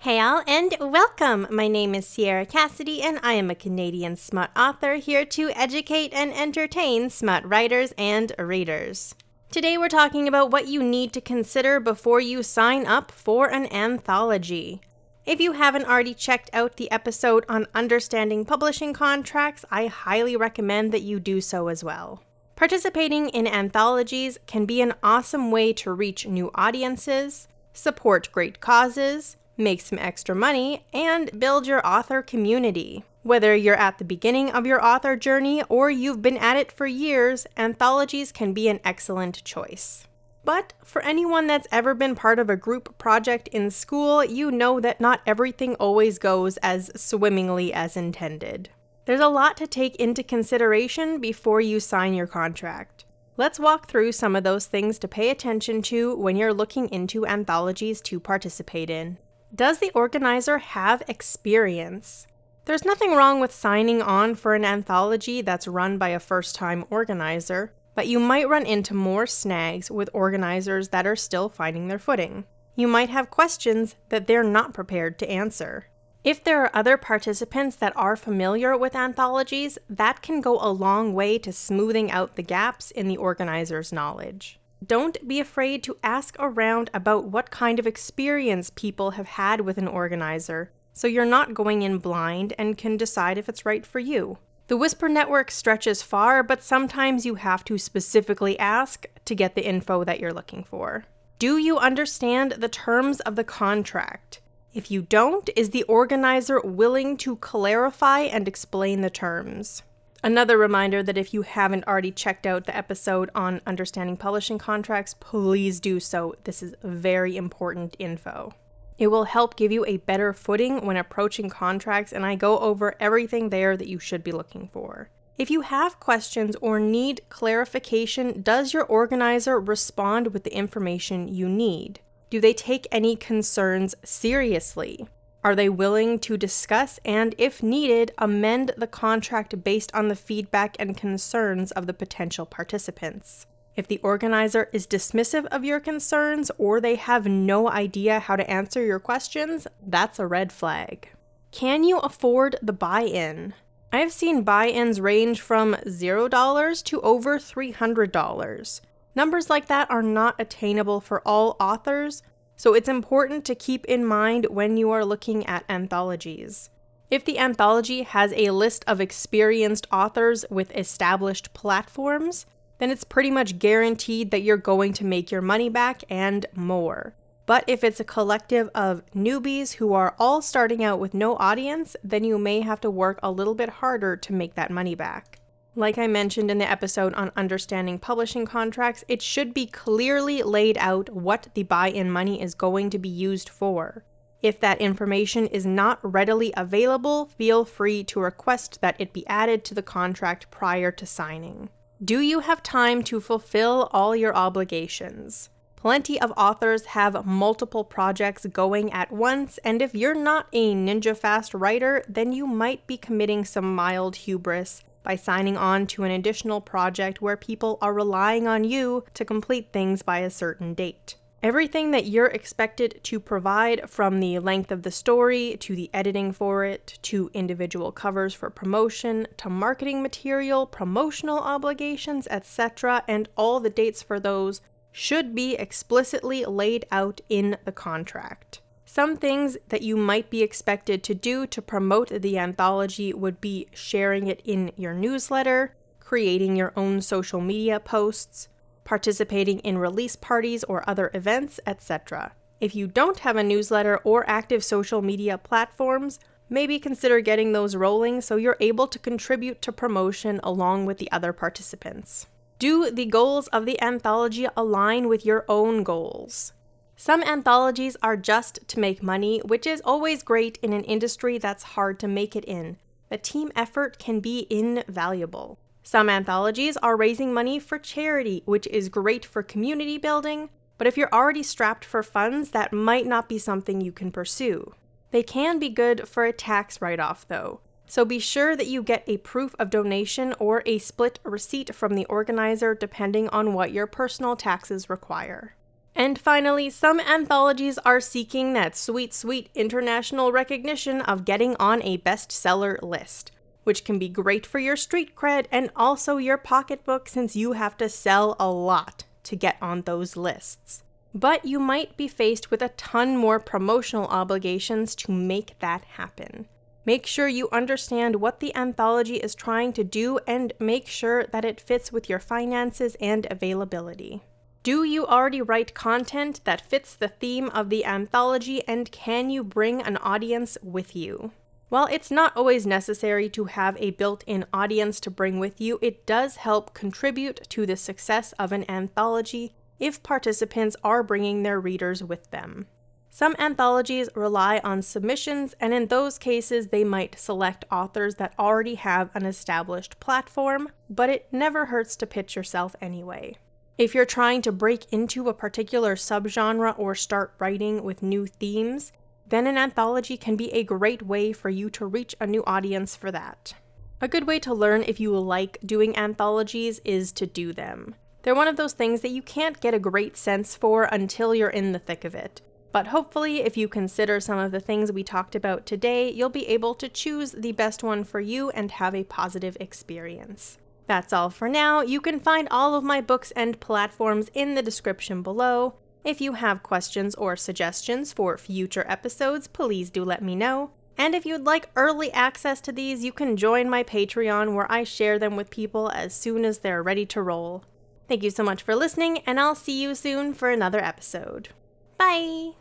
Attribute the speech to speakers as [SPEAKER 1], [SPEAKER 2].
[SPEAKER 1] Hey all, and welcome! My name is Sierra Cassidy, and I am a Canadian smut author here to educate and entertain smut writers and readers. Today we're talking about what you need to consider before you sign up for an anthology. If you haven't already checked out the episode on understanding publishing contracts, I highly recommend that you do so as well. Participating in anthologies can be an awesome way to reach new audiences, support great causes, make some extra money, and build your author community. Whether you're at the beginning of your author journey or you've been at it for years, anthologies can be an excellent choice. But for anyone that's ever been part of a group project in school, you know that not everything always goes as swimmingly as intended. There's a lot to take into consideration before you sign your contract. Let's walk through some of those things to pay attention to when you're looking into anthologies to participate in. Does the organizer have experience? There's nothing wrong with signing on for an anthology that's run by a first-time organizer, but you might run into more snags with organizers that are still finding their footing. You might have questions that they're not prepared to answer. If there are other participants that are familiar with anthologies, that can go a long way to smoothing out the gaps in the organizer's knowledge. Don't be afraid to ask around about what kind of experience people have had with an organizer, so you're not going in blind and can decide if it's right for you. The Whisper network stretches far, but sometimes you have to specifically ask to get the info that you're looking for. Do you understand the terms of the contract? If you don't, is the organizer willing to clarify and explain the terms? Another reminder that if you haven't already checked out the episode on understanding publishing contracts, please do so. This is very important info. It will help give you a better footing when approaching contracts, and I go over everything there that you should be looking for. If you have questions or need clarification, does your organizer respond with the information you need? Do they take any concerns seriously? Are they willing to discuss and, if needed, amend the contract based on the feedback and concerns of the potential participants? If the organizer is dismissive of your concerns or they have no idea how to answer your questions, that's a red flag. Can you afford the buy-in? I've seen buy-ins range from $0 to over $300. Numbers like that are not attainable for all authors, so it's important to keep in mind when you are looking at anthologies. If the anthology has a list of experienced authors with established platforms, then it's pretty much guaranteed that you're going to make your money back and more. But if it's a collective of newbies who are all starting out with no audience, then you may have to work a little bit harder to make that money back. Like I mentioned in the episode on understanding publishing contracts, it should be clearly laid out what the buy-in money is going to be used for. If that information is not readily available, feel free to request that it be added to the contract prior to signing. Do you have time to fulfill all your obligations? Plenty of authors have multiple projects going at once, and if you're not a ninja-fast writer, then you might be committing some mild hubris by signing on to an additional project where people are relying on you to complete things by a certain date. Everything that you're expected to provide, from the length of the story, to the editing for it, to individual covers for promotion, to marketing material, promotional obligations, etc., and all the dates for those should be explicitly laid out in the contract. Some things that you might be expected to do to promote the anthology would be sharing it in your newsletter, creating your own social media posts, participating in release parties or other events, etc. If you don't have a newsletter or active social media platforms, maybe consider getting those rolling so you're able to contribute to promotion along with the other participants. Do the goals of the anthology align with your own goals? Some anthologies are just to make money, which is always great in an industry that's hard to make it in. The team effort can be invaluable. Some anthologies are raising money for charity, which is great for community building, but if you're already strapped for funds, that might not be something you can pursue. They can be good for a tax write-off, though, so be sure that you get a proof of donation or a split receipt from the organizer depending on what your personal taxes require. And finally, some anthologies are seeking that sweet, sweet international recognition of getting on a bestseller list, which can be great for your street cred and also your pocketbook since you have to sell a lot to get on those lists. But you might be faced with a ton more promotional obligations to make that happen. Make sure you understand what the anthology is trying to do and make sure that it fits with your finances and availability. Do you already write content that fits the theme of the anthology, and can you bring an audience with you? While it's not always necessary to have a built-in audience to bring with you, it does help contribute to the success of an anthology if participants are bringing their readers with them. Some anthologies rely on submissions, and in those cases they might select authors that already have an established platform, but it never hurts to pitch yourself anyway. If you're trying to break into a particular subgenre or start writing with new themes, then an anthology can be a great way for you to reach a new audience for that. A good way to learn if you like doing anthologies is to do them. They're one of those things that you can't get a great sense for until you're in the thick of it. But hopefully, if you consider some of the things we talked about today, you'll be able to choose the best one for you and have a positive experience. That's all for now. You can find all of my books and platforms in the description below. If you have questions or suggestions for future episodes, please do let me know. And if you'd like early access to these, you can join my Patreon where I share them with people as soon as they're ready to roll. Thank you so much for listening, and I'll see you soon for another episode. Bye!